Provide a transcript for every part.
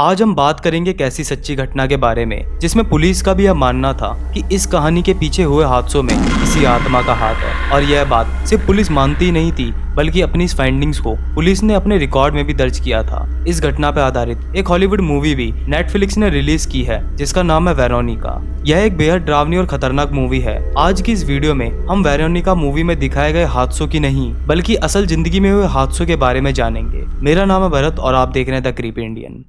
आज हम बात करेंगे एक ऐसी सच्ची घटना के बारे में जिसमें पुलिस का भी यह मानना था कि इस कहानी के पीछे हुए हादसों में किसी आत्मा का हाथ है। और यह बात सिर्फ पुलिस मानती ही नहीं थी बल्कि अपनी इस फाइंडिंग्स को पुलिस ने अपने रिकॉर्ड में भी दर्ज किया था। इस घटना पर आधारित एक हॉलीवुड मूवी भी नेटफ्लिक्स ने रिलीज की है जिसका नाम है वेरोनिका। यह एक बेहद डरावनी और खतरनाक मूवी है। आज की इस वीडियो में हम वेरोनिका मूवी में दिखाए गए हादसों की नहीं बल्कि असल जिंदगी में हुए हादसों के बारे में जानेंगे। मेरा नाम है भरत और आप देख रहे हैं द क्रीपी इंडियन।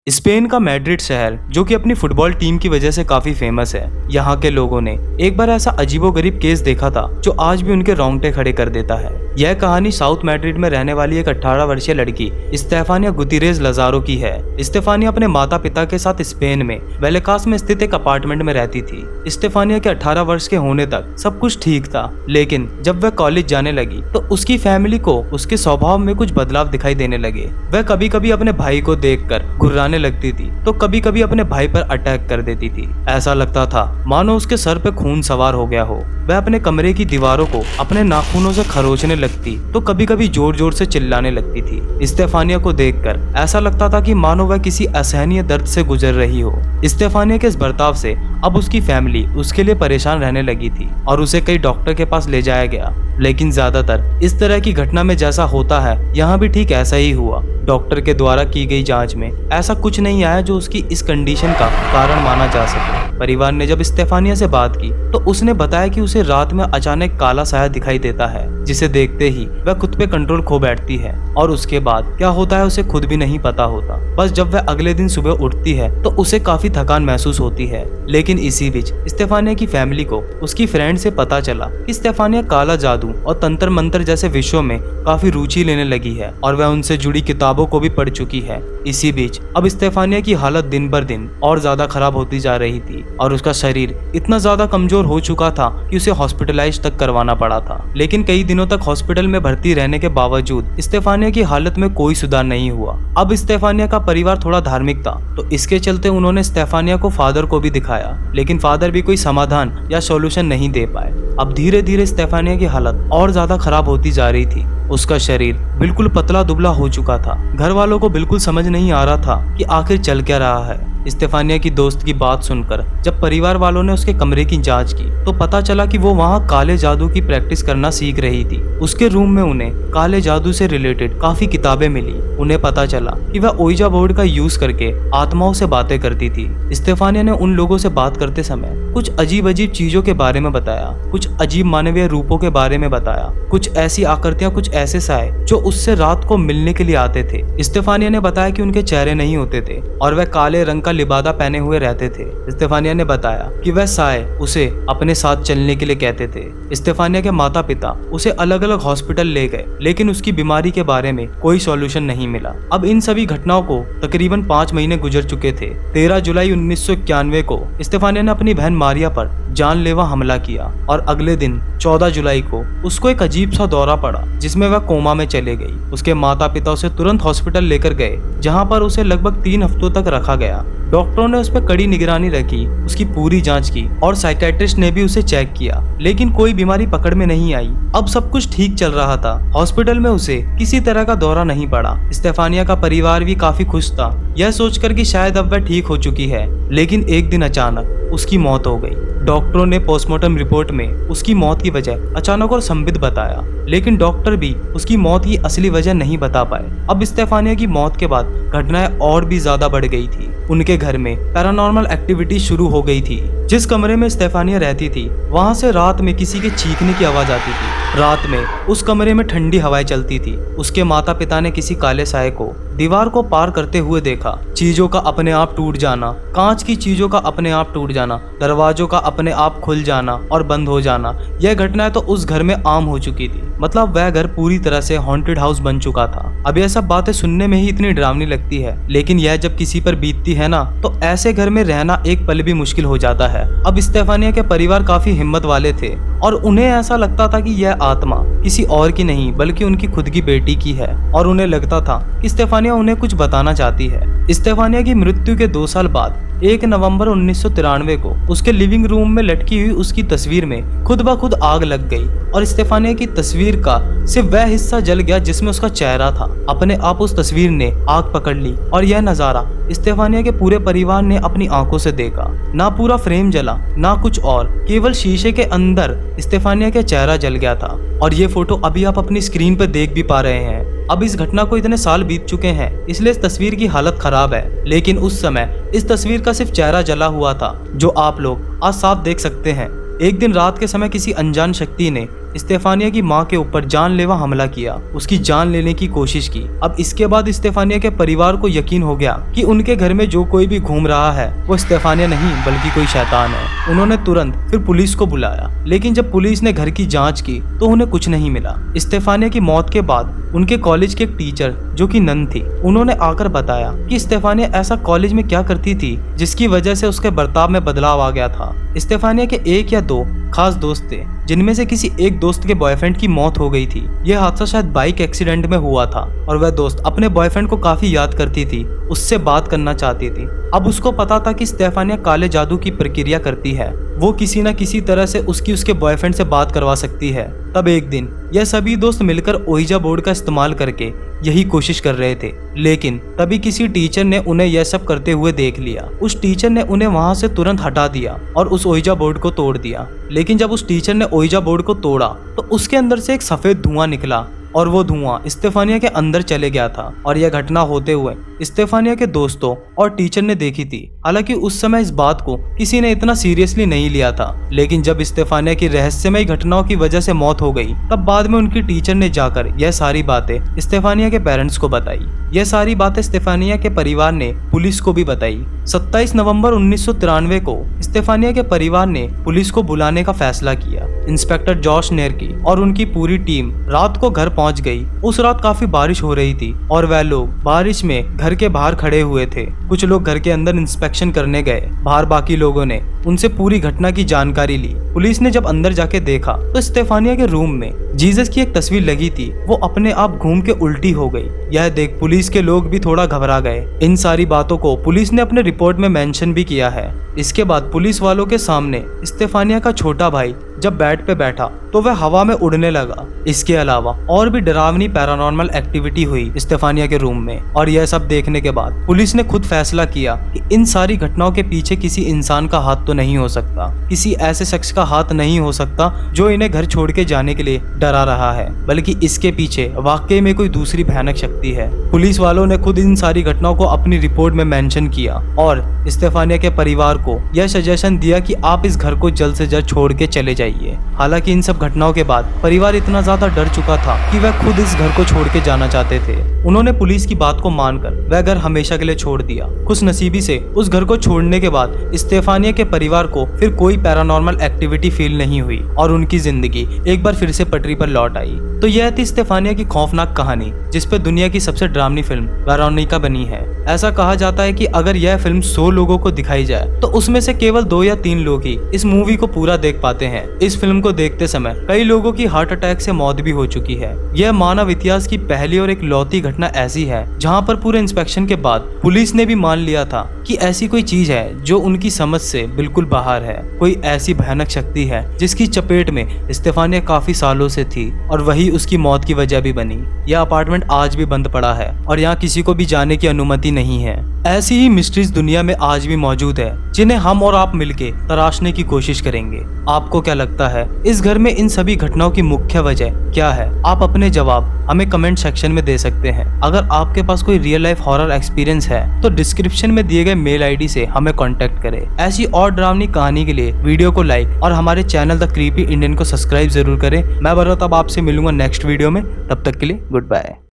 स्पेन का मैड्रिड शहर जो कि अपनी फुटबॉल टीम की वजह से काफी फेमस है, यहाँ के लोगों ने एक बार ऐसा अजीबोगरीब केस देखा था जो आज भी उनके रोंगटे खड़े कर देता है। यह कहानी साउथ मैड्रिड में रहने वाली एक 18 वर्षीय लड़की स्टेफानिया गुतिरेज लजारो की है। स्टेफानिया अपने माता पिता के साथ स्पेन में वेलेकास में स्थित एक अपार्टमेंट में रहती थी। स्टेफानिया के 18 वर्ष के होने तक सब कुछ ठीक था, लेकिन जब वह कॉलेज जाने लगी तो उसकी फैमिली को उसके स्वभाव में कुछ बदलाव दिखाई देने लगे। वह कभी कभी अपने भाई को देखकर घुर्राने लगती थी तो कभी कभी अपने भाई पर अटैक कर देती थी। ऐसा लगता था मानो उसके सर पे खून सवार हो गया हो। वह अपने कमरे की दीवारों को अपने नाखूनों से खरोचने लगती तो कभी कभी जोर जोर से चिल्लाने लगती थी। स्टेफानिया को देखकर ऐसा लगता था कि मानो वह किसी असहनीय दर्द से गुजर रही हो। स्टेफानिया के इस बर्ताव से अब उसकी फैमिली उसके लिए परेशान रहने लगी थी और उसे कई डॉक्टर के पास ले जाया गया, लेकिन ज्यादातर इस तरह की घटना में जैसा होता है यहाँ भी ठीक ऐसा ही हुआ। डॉक्टर के द्वारा की गई जांच में ऐसा कुछ नहीं आया जो उसकी इस कंडीशन का कारण माना जा सके। परिवार ने जब स्टेफानिया से बात की तो उसने बताया कि उसे रात में अचानक काला साया दिखाई देता है जिसे देखते ही वह खुद पे कंट्रोल खो बैठती है और उसके बाद क्या होता है उसे खुद भी नहीं पता होता। बस जब वह अगले दिन सुबह उठती है तो उसे काफी थकान महसूस होती है। लेकिन इसी बीच स्टेफानिया की फैमिली को उसकी फ्रेंड से पता चला कि स्टेफानिया काला जादू और तंत्र मंत्र जैसे विषयों में काफी रुचि लेने लगी है और वह उनसे जुड़ी किताबों को भी पढ़ चुकी है। इसी बीच अब स्टेफानिया की हालत दिन बर दिन और ज्यादा खराब होती जा रही थी और उसका शरीर इतना ज्यादा कमजोर हो चुका था कि उसे हॉस्पिटलाइज तक करवाना पड़ा था। लेकिन कई दिनों तक हॉस्पिटल में भर्ती रहने के बावजूद स्टेफानिया की हालत में कोई सुधार नहीं हुआ। अब स्टेफानिया का परिवार थोड़ा धार्मिक था तो इसके चलते उन्होंने स्टेफानिया को फादर को भी दिखाया, लेकिन फादर भी कोई समाधान या सॉल्यूशन नहीं दे पाए। अब धीरे धीरे स्टेफानिया की हालत और ज्यादा खराब होती जा रही थी। उसका शरीर बिल्कुल पतला दुबला हो चुका था। घर वालों को बिल्कुल समझ नहीं आ रहा था कि आखिर चल क्या रहा है। स्टेफानिया की दोस्त की बात सुनकर जब परिवार वालों ने उसके कमरे की जांच की तो पता चला कि वो वहाँ काले जादू की प्रैक्टिस करना सीख रही थी। उसके रूम में उन्हें काले जादू से रिलेटेड काफी किताबें मिली। उन्हें पता चला कि वह ओइजा बोर्ड का यूज करके आत्माओं से बातें करती थी। स्टेफानिया ने उन लोगों से बात करते समय कुछ अजीब अजीब चीजों के बारे में बताया, कुछ अजीब मानवीय रूपों के बारे में बताया, कुछ ऐसी आकृतियां, कुछ ऐसे साए जो उससे रात को मिलने के लिए आते थे। स्टेफानिया ने बताया कि उनके चेहरे नहीं होते थे और वह काले रंग का लिबादा पहने हुए रहते थे। स्टेफानिया ने बताया कि वह साए उसे अपने साथ चलने के लिए कहते थे। स्टेफानिया के माता पिता उसे अलग अलग हॉस्पिटल ले गए, लेकिन उसकी बीमारी के बारे में कोई सॉल्यूशन नहीं मिला। अब इन सभी घटनाओं को तकरीबन 5 महीने गुजर चुके थे। 13 जुलाई 1991 को स्टेफानिया ने अपनी बहन मारिया पर जानलेवा हमला किया और अगले दिन 14 जुलाई को उसको एक अजीब सा दौरा पड़ा जिसमें वह कोमा में चले गई। उसके माता पिता उसे तुरंत हॉस्पिटल लेकर गए जहां पर उसे लगभग 3 हफ्तों तक रखा गया। डॉक्टरों ने उस पर कड़ी निगरानी रखी, उसकी पूरी जांच की और साइकियाट्रिस्ट ने भी उसे चेक किया, लेकिन कोई बीमारी पकड़ में नहीं आई। अब सब कुछ ठीक चल रहा था। हॉस्पिटल में उसे किसी तरह का दौरा नहीं पड़ा। स्टेफानिया का परिवार भी काफी खुश था, यह सोचकर कि शायद अब वह ठीक हो चुकी है। लेकिन एक दिन अचानक उसकी मौत हो गई। डॉक्टरों ने पोस्टमार्टम रिपोर्ट में उसकी मौत की वजह अचानक और संदिग्ध बताया, लेकिन डॉक्टर भी उसकी मौत की असली वजह नहीं बता पाए। अब स्टेफानिया की मौत के बाद घटनाएं और भी ज्यादा बढ़ गई थी। उनके घर में पैरानॉर्मल एक्टिविटी शुरू हो गई थी। जिस कमरे में स्टेफानिया रहती थी वहां से रात में किसी के चीखने की आवाज आती थी। रात में उस कमरे में ठंडी हवाएं चलती थी। उसके माता पिता ने किसी काले साए को दीवार को पार करते हुए देखा। चीजों का अपने आप टूट जाना, कांच की चीजों का अपने आप टूट जाना, दरवाजों का अपने आप खुल जाना और बंद हो जाना, यह घटनाएं तो उस घर में आम हो चुकी थी। मतलब वह घर पूरी तरह से हॉन्टेड हाउस बन चुका था। अब यह सब बातें सुनने में ही इतनी डरावनी लगती है, लेकिन यह जब किसी पर बीतती है ना, तो ऐसे घर में रहना एक पल भी मुश्किल हो जाता है। अब स्टेफानिया के परिवार काफी हिम्मत वाले थे और उन्हें ऐसा लगता था कि यह आत्मा किसी और की नहीं बल्कि उनकी खुद की बेटी की है, और उन्हें लगता था कि स्टेफानिया उन्हें कुछ बताना चाहती है। स्टेफानिया की मृत्यु के 2 साल बाद 1 नवंबर 1993 को उसके लिविंग रूम में लटकी हुई उसकी तस्वीर में खुद ब खुद आग लग गई और स्टेफानिया की तस्वीर का सिर्फ वह हिस्सा जल गया जिसमें उसका चेहरा था। अपने आप उस तस्वीर ने आग पकड़ ली और यह नजारा स्टेफानिया के पूरे परिवार ने अपनी आंखों से देखा। ना पूरा फ्रेम जला ना कुछ और, केवल शीशे के अंदर स्टेफानिया का चेहरा जल गया था। और ये फोटो अभी आप अपनी स्क्रीन पर देख भी पा रहे हैं। अब इस घटना को इतने साल बीत चुके हैं, इसलिए इस तस्वीर की हालत खराब है, लेकिन उस समय इस तस्वीर का सिर्फ चेहरा जला हुआ था, जो आप लोग आज साफ देख सकते हैं। एक दिन रात के समय किसी अनजान शक्ति ने स्टेफानिया की मां के ऊपर जानलेवा हमला किया, उसकी जान लेने की कोशिश की। अब इसके बाद स्टेफानिया के परिवार को यकीन हो गया कि उनके घर में जो कोई भी घूम रहा है वो स्टेफानिया नहीं बल्कि कोई शैतान है। उन्होंने तुरंत फिर पुलिस को बुलाया, लेकिन जब पुलिस ने घर की जांच की तो उन्हें कुछ नहीं मिला। स्टेफानिया की मौत के बाद उनके कॉलेज के एक टीचर जो कि नन थी, उन्होंने आकर बताया कि स्टेफानिया ऐसा कॉलेज में क्या करती थी जिसकी वजह से उसके बर्ताव में बदलाव आ गया था। स्टेफानिया के 1 या 2 खास दोस्त थे, जिनमें से किसी एक दोस्त के बॉयफ्रेंड की मौत हो गई थी। यह हादसा शायद बाइक एक्सीडेंट में हुआ था और वह दोस्त अपने बॉयफ्रेंड को काफी याद करती थी, उससे बात करना चाहती थी। अब उसको पता था कि स्टेफानिया काले जादू की प्रक्रिया करती है, वो किसी न किसी तरह से उसके बॉयफ्रेंड से बात करवा सकती है। तब एक दिन यह सभी दोस्त मिलकर ओइजा बोर्ड का इस्तेमाल करके यही कोशिश कर रहे थे, लेकिन तभी किसी टीचर ने उन्हें यह सब करते हुए देख लिया। उस टीचर ने उन्हें वहां से तुरंत हटा दिया और उस ओइजा बोर्ड को तोड़ दिया। लेकिन जब उस टीचर ने ओइजा बोर्ड को तोड़ा तो उसके अंदर से एक सफेद धुआं निकला और वो धुआं स्टेफानिया के अंदर चले गया था। और यह घटना होते हुए स्टेफानिया के दोस्तों और टीचर ने देखी थी। हालांकि उस समय इस बात को किसी ने इतना सीरियसली नहीं लिया था, लेकिन जब स्टेफानिया की रहस्यमयी घटनाओं की वजह से मौत हो गई, तब बाद में उनकी टीचर ने जाकर यह सारी बातें स्टेफानिया के पेरेंट्स को बताई। यह सारी बातें स्टेफानिया के परिवार ने पुलिस को भी बताई। 27 नवंबर 1993 को स्टेफानिया के परिवार ने पुलिस को बुलाने का फैसला किया। इंस्पेक्टर जॉश नेर्की और उनकी पूरी टीम रात को घर पहुंच गई। उस रात काफी बारिश हो रही थी और वह लोग बारिश में घर के बाहर खड़े हुए थे। कुछ लोग घर के अंदर इंस्पेक्शन करने गए, बाहर बाकी लोगों ने उनसे पूरी घटना की जानकारी ली। पुलिस ने जब अंदर जाके देखा तो स्टेफानिया के रूम में जीसस की एक तस्वीर लगी थी, वो अपने आप घूम के उल्टी हो गई। यह देख पुलिस के लोग भी थोड़ा घबरा गए। इन सारी बातों को पुलिस ने अपने रिपोर्ट में मेंशन भी किया है। इसके बाद पुलिस वालों के सामने स्टेफानिया का छोटा भाई जब बेड पे बैठा तो वह हवा में उड़ने लगा। इसके अलावा और भी डरावनी पैरानॉर्मल एक्टिविटी हुई स्टेफानिया के रूम में। और यह सब देखने के बाद पुलिस ने खुद फैसला किया कि इन सारी घटनाओं के पीछे किसी इंसान का हाथ तो नहीं हो सकता, किसी ऐसे शख्स का हाथ नहीं हो सकता जो इन्हें घर छोड़ के जाने के लिए डरा रहा है, बल्कि इसके पीछे वाकई में कोई दूसरी भयानक शक्ति है। पुलिस वालों ने खुद इन सारी घटनाओं को अपनी रिपोर्ट में मेंशन किया और स्टेफानिया के परिवार को यह सजेशन दिया कि आप इस घर को जल्द से जल्द छोड़ के चले जाइए। हालांकि इन सब घटनाओं के बाद परिवार इतना ज्यादा डर चुका था कि वह खुद इस घर को छोड़ के जाना चाहते थे। उन्होंने पुलिस की बात को मानकर वह घर हमेशा के लिए छोड़ दिया। खुशनसीबी से उस घर को छोड़ने के बाद स्टेफानिया के परिवार को फिर कोई पैरानॉर्मल एक्टिविटी फील नहीं हुई और उनकी जिंदगी एक बार फिर से पटरी पर लौट आई। तो यह थी स्टेफानिया की खौफनाक कहानी, जिस पे दुनिया की सबसे डरावनी फिल्म वेरोनिका बनी है। ऐसा कहा जाता है कि अगर यह फिल्म 100 लोगों को दिखाई जाए तो उसमें से केवल 2 या 3 लोग ही इस मूवी को पूरा देख पाते हैं। इस फिल्म को देखते समय कई लोगों की हार्ट अटैक से मौत भी हो चुकी है। यह मानव इतिहास की पहली और इकलौती घटना ऐसी है जहां पर पूरे इंस्पेक्शन के बाद पुलिस ने भी मान लिया था कि ऐसी कोई चीज है जो उनकी समझ से बिल्कुल बाहर है। कोई ऐसी भयानक शक्ति है जिसकी चपेट में स्टेफानिया काफी सालों से थी और वही उसकी मौत की वजह भी बनी। यह अपार्टमेंट आज भी बंद पड़ा है और यहाँ किसी को भी जाने की अनुमति नहीं है। ऐसी ही मिस्ट्रीज दुनिया में आज भी मौजूद है जिन्हें हम और आप मिलके तराशने की कोशिश करेंगे। आपको क्या लगता है इस घर में इन सभी घटनाओं की मुख्य वजह क्या है? आप अपने जवाब हमें कमेंट सेक्शन में दे सकते हैं। अगर आपके पास कोई रियल लाइफ हॉरर एक्सपीरियंस है तो डिस्क्रिप्शन में दिए गए मेल आईडी से हमें कांटेक्ट करें। ऐसी और डरावनी कहानी के लिए वीडियो को लाइक और हमारे चैनल द क्रीपी इंडियन को सब्सक्राइब जरूर करें। मैं भरत अब आपसे मिलूंगा नेक्स्ट वीडियो में, तब तक के लिए गुड बाय।